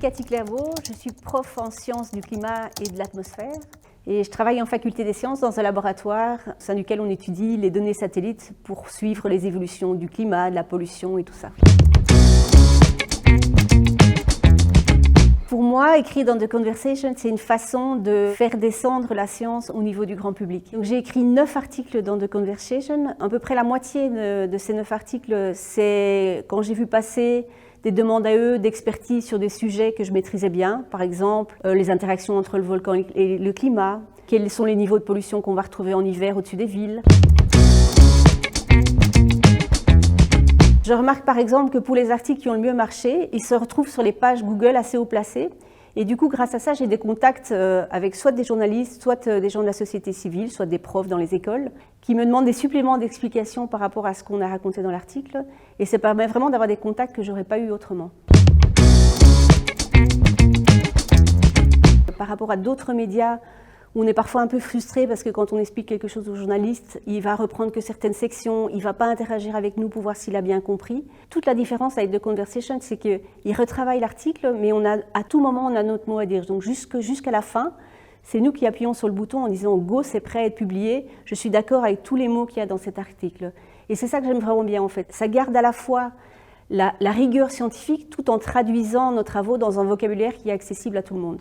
Cathy Clairvaux, je suis prof en sciences du climat et de l'atmosphère et je travaille en faculté des sciences dans un laboratoire au sein duquel on étudie les données satellites pour suivre les évolutions du climat, de la pollution et tout ça. Pour moi, écrire dans The Conversation, c'est une façon de faire descendre la science au niveau du grand public. Donc, j'ai écrit 9 articles dans The Conversation. À peu près la moitié de ces 9 articles, c'est quand j'ai vu passer des demandes à eux d'expertise sur des sujets que je maîtrisais bien. Par exemple, les interactions entre le volcan et le climat. Quels sont les niveaux de pollution qu'on va retrouver en hiver au-dessus des villes. Je remarque par exemple que pour les articles qui ont le mieux marché, ils se retrouvent sur les pages Google assez haut placées. Et du coup, grâce à ça, j'ai des contacts avec soit des journalistes, soit des gens de la société civile, soit des profs dans les écoles, qui me demandent des suppléments d'explications par rapport à ce qu'on a raconté dans l'article. Et ça permet vraiment d'avoir des contacts que je n'aurais pas eu autrement. Par rapport à d'autres médias, on est parfois un peu frustré parce que quand on explique quelque chose au journaliste, il va reprendre que certaines sections, il ne va pas interagir avec nous pour voir s'il a bien compris. Toute la différence avec The Conversation, c'est qu'il retravaille l'article, mais à tout moment, on a notre mot à dire. Donc jusqu'à la fin, c'est nous qui appuyons sur le bouton en disant « Go, c'est prêt à être publié, je suis d'accord avec tous les mots qu'il y a dans cet article ». Et c'est ça que j'aime vraiment bien en fait. Ça garde à la fois la rigueur scientifique tout en traduisant nos travaux dans un vocabulaire qui est accessible à tout le monde.